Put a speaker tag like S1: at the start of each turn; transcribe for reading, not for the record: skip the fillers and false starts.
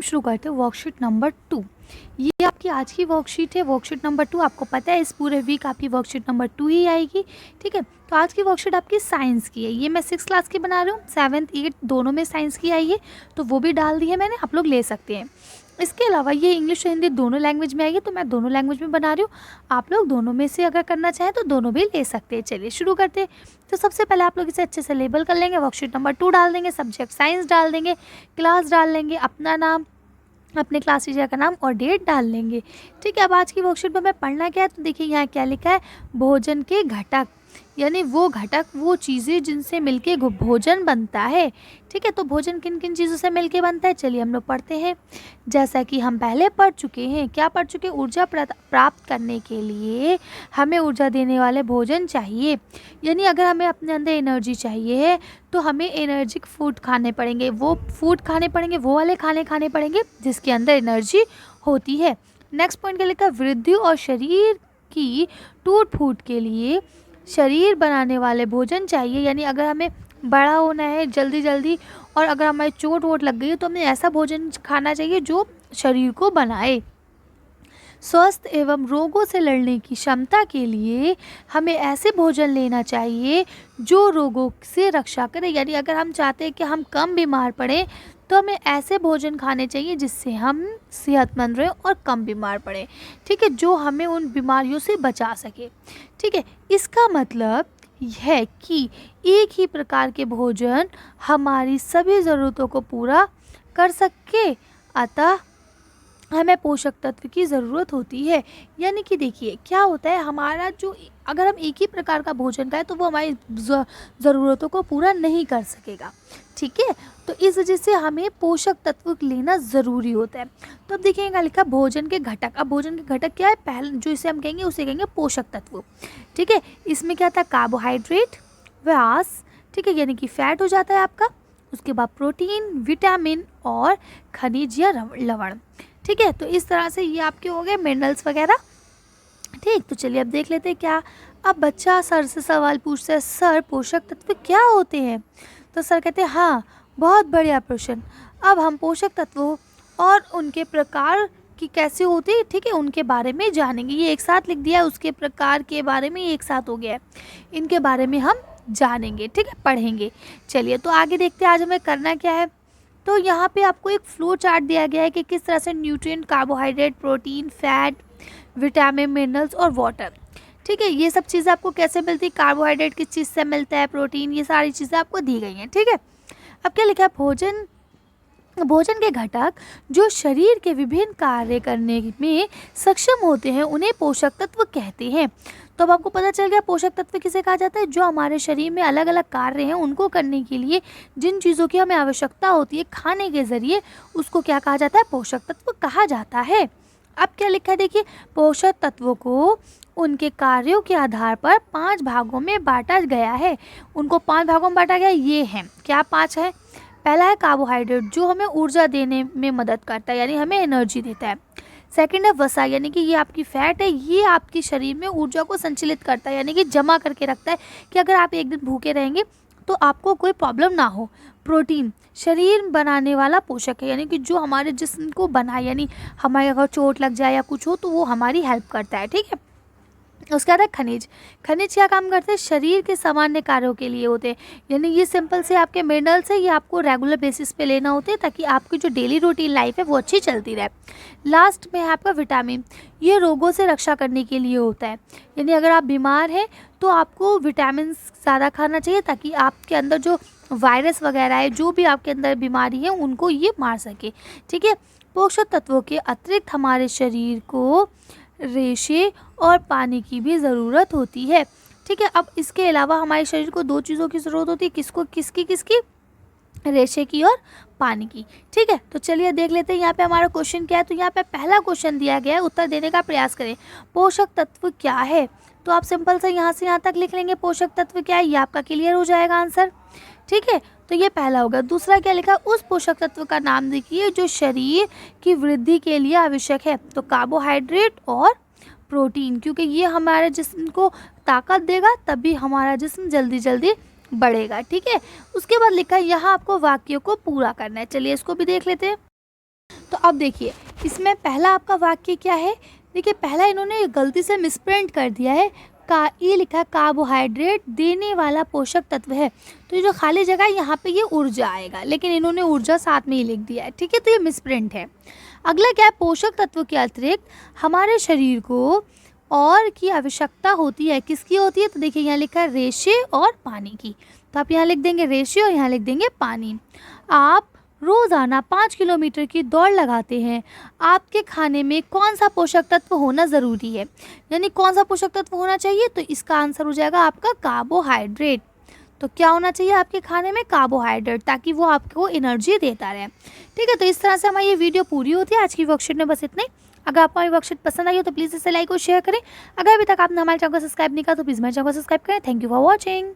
S1: शुरू करते हैं वर्कशीट नंबर 2। ये आपकी आज की वर्कशीट है, वर्कशीट नंबर 2। आपको पता है इस पूरे वीक आपकी वर्कशीट नंबर 2 ही आएगी, ठीक है। तो आज की वर्कशीट आपकी साइंस की है। ये मैं 6th क्लास की बना रही हूँ, 7th 8th दोनों में साइंस की आई है, तो वो भी डाल दी है मैंने, आप लोग ले सकते हैं। इसके अलावा ये इंग्लिश और हिंदी दोनों लैंग्वेज में आएगी, तो मैं दोनों लैंग्वेज में बना रही हूँ। आप लोग दोनों में से अगर करना चाहें तो दोनों भी ले सकते हैं। चलिए शुरू करते हैं। तो सबसे पहले आप लोग इसे अच्छे से लेबल कर लेंगे। वर्कशीट नंबर 2 डाल देंगे, सब्जेक्ट साइंस डाल देंगे, क्लास डाल लेंगे, अपना नाम, अपने क्लास टीचर का नाम और डेट डाल लेंगे, ठीक है। अब आज की वर्कशीट में हमें पढ़ना क्या है, तो देखिए यहाँ क्या लिखा है, भोजन के घटक, यानी वो घटक, वो चीज़ें जिनसे मिलके भोजन बनता है, ठीक है। तो भोजन किन किन चीज़ों से मिलके बनता है, चलिए हम लोग पढ़ते हैं। जैसा कि हम पहले पढ़ चुके हैं, क्या पढ़ चुके हैं, ऊर्जा प्राप्त करने के लिए हमें ऊर्जा देने वाले भोजन चाहिए, यानी अगर हमें अपने अंदर एनर्जी चाहिए तो हमें एनर्जिक फूड खाने पड़ेंगे, वो फूड खाने पड़ेंगे, वो वाले खाने खाने पड़ेंगे जिसके अंदर एनर्जी होती है। नेक्स्ट पॉइंट क्या लिखा है, वृद्धि और शरीर की टूट फूट के लिए शरीर बनाने वाले भोजन चाहिए, यानी अगर हमें बड़ा होना है जल्दी जल्दी और अगर हमारी चोट वोट लग गई है तो हमें ऐसा भोजन खाना चाहिए जो शरीर को बनाए। स्वस्थ एवं रोगों से लड़ने की क्षमता के लिए हमें ऐसे भोजन लेना चाहिए जो रोगों से रक्षा करे, यानी अगर हम चाहते हैं कि हम कम बीमार पड़ें तो हमें ऐसे भोजन खाने चाहिए जिससे हम सेहतमंद रहें और कम बीमार पड़ें, ठीक है, जो हमें उन बीमारियों से बचा सके, ठीक है। इसका मतलब है कि एक ही प्रकार के भोजन हमारी सभी ज़रूरतों को पूरा कर सके, अतः हमें पोषक तत्व की ज़रूरत होती है। यानी कि देखिए क्या होता है, हमारा जो अगर हम एक ही प्रकार का भोजन खाएं तो वो हमारी ज़रूरतों को पूरा नहीं कर सकेगा, ठीक है। तो इस वजह से हमें पोषक तत्व लेना ज़रूरी होता है। तो अब देखिए क्या लिखा, भोजन के घटक। अब भोजन के घटक क्या है, पहले जो इसे हम कहेंगे उसे कहेंगे पोषक तत्व, ठीक है। इसमें क्या था, कार्बोहाइड्रेट, व्यास, ठीक है, यानी कि फैट हो जाता है आपका, उसके बाद प्रोटीन, विटामिन और खनिज या लवण, ठीक है। तो इस तरह से ये आपके हो गए मिनरल्स वगैरह, ठीक। तो चलिए अब देख लेते हैं क्या। अब बच्चा सर से सवाल पूछता है, सर पोषक तत्व क्या होते हैं, तो सर कहते हैं हाँ बहुत बढ़िया प्रश्न। अब हम पोषक तत्वों और उनके प्रकार की कैसे होती है, ठीक है, उनके बारे में जानेंगे। ये एक साथ लिख दिया है, उसके प्रकार के बारे में एक साथ हो गया है, इनके बारे में हम जानेंगे, ठीक है, पढ़ेंगे। चलिए तो आगे देखते हैं आज हमें करना क्या है। तो यहाँ पे आपको एक फ्लो चार्ट दिया गया है कि किस तरह से nutrient, carbohydrate, protein, fat, vitamin, minerals और वाटर, ठीक है, ये सब चीज़ें आपको कैसे मिलती है, कार्बोहाइड्रेट किस चीज़ से मिलता है, प्रोटीन, ये सारी चीज़ें आपको दी गई हैं, ठीक है। अब क्या लिखा है, भोजन के घटक जो शरीर के विभिन्न कार्य करने में सक्षम होते हैं उन्हें पोषक तत्व कहते हैं। तो अब आपको पता चल गया पोषक तत्व किसे कहा जाता है, जो हमारे शरीर में अलग अलग कार्य हैं उनको करने के लिए जिन चीज़ों की हमें आवश्यकता होती है खाने के ज़रिए, उसको क्या कहा जाता है, पोषक तत्व कहा जाता है। अब क्या लिखा है, देखिए पोषक तत्वों को उनके कार्यों के आधार पर 5 भागों में बांटा गया है। उनको 5 भागों में बांटा गया, ये हैं, क्या 5 है। पहला है कार्बोहाइड्रेट, जो हमें ऊर्जा देने में मदद करता है, यानी हमें एनर्जी देता है। सेकंड है वसा, यानी कि ये आपकी फैट है, ये आपके शरीर में ऊर्जा को संचालित करता है, यानी कि जमा करके रखता है कि अगर आप एक दिन भूखे रहेंगे तो आपको कोई प्रॉब्लम ना हो। प्रोटीन, शरीर बनाने वाला पोषक है, यानी कि जो हमारे जिस्म को बनाए, यानी हमारे अगर चोट लग जाए या कुछ हो तो वो हमारी हेल्प करता है, ठीक है। उसके बाद है खनिज। खनिज क्या काम करते हैं, शरीर के सामान्य कार्यों के लिए होते हैं, यानी ये सिंपल से आपके मिनरल्स है, ये आपको रेगुलर बेसिस पे लेना होते हैं ताकि आपकी जो डेली रूटीन लाइफ है वो अच्छी चलती रहे। लास्ट में है आपका विटामिन, ये रोगों से रक्षा करने के लिए होता है, यानी अगर आप बीमार हैं तो आपको विटामिन ज़्यादा खाना चाहिए ताकि आपके अंदर जो वायरस वगैरह है, जो भी आपके अंदर बीमारी है, उनको ये मार सके, ठीक है। पोषक तत्वों के अतिरिक्त हमारे शरीर को रेशे और पानी की भी ज़रूरत होती है, ठीक है। अब इसके अलावा हमारे शरीर को 2 चीज़ों की ज़रूरत होती है, किसकी, रेशे की और पानी की, ठीक है। तो चलिए देख लेते हैं यहाँ पे हमारा क्वेश्चन क्या है। तो यहाँ पे पहला क्वेश्चन दिया गया है, उत्तर देने का प्रयास करें। पोषक तत्व क्या है, तो आप सिंपल से यहाँ से यहाँ तक लिख लेंगे पोषक तत्व क्या है, ये आपका क्लियर हो जाएगा आंसर, ठीक है। तो ये पहला होगा। दूसरा क्या लिखा, उस पोषक तत्व का नाम देखिए जो शरीर की वृद्धि के लिए आवश्यक है, तो कार्बोहाइड्रेट और प्रोटीन, क्योंकि ये हमारे जिस्म को ताकत देगा तभी हमारा जिस्म जल्दी जल्दी बढ़ेगा, ठीक है। उसके बाद लिखा है यहाँ आपको वाक्यों को पूरा करना है, चलिए इसको भी देख लेते हैं। तो अब देखिए इसमें पहला आपका वाक्य क्या है। देखिए पहला इन्होंने गलती से मिसप्रिंट कर दिया है, का ये लिखा है कार्बोहाइड्रेट देने वाला पोषक तत्व है। तो ये जो खाली जगह है यहाँ पे ये ऊर्जा आएगा, लेकिन इन्होंने ऊर्जा साथ में ही लिख दिया है, ठीक है, तो ये मिसप्रिंट है। अगला क्या है, पोषक तत्व के अतिरिक्त हमारे शरीर को और की आवश्यकता होती है। किसकी होती है, तो देखिए यहाँ लिखा है रेशे और पानी की। तो आप यहाँ लिख देंगे रेशे और यहाँ लिख देंगे पानी। आप रोज़ाना 5 किलोमीटर की दौड़ लगाते हैं, आपके खाने में कौन सा पोषक तत्व होना ज़रूरी है, यानी कौन सा पोषक तत्व होना चाहिए, तो इसका आंसर हो जाएगा आपका कार्बोहाइड्रेट। तो क्या होना चाहिए आपके खाने में, कार्बोहाइड्रेट, ताकि वो आपको एनर्जी देता रहे, ठीक है। तो इस तरह से हमारी ये वीडियो पूरी होती है। आज की वर्कशीट में बस इतना ही। अगर आपको हमारी वर्कशीट पसंद आई हो तो प्लीज़ इसे लाइक और शेयर करें। अगर अभी तक आपने हमारे चैनल को सब्सक्राइब नहीं किया तो प्लीज़ हमारे चैनल को सब्सक्राइब करें। Thank you for watching.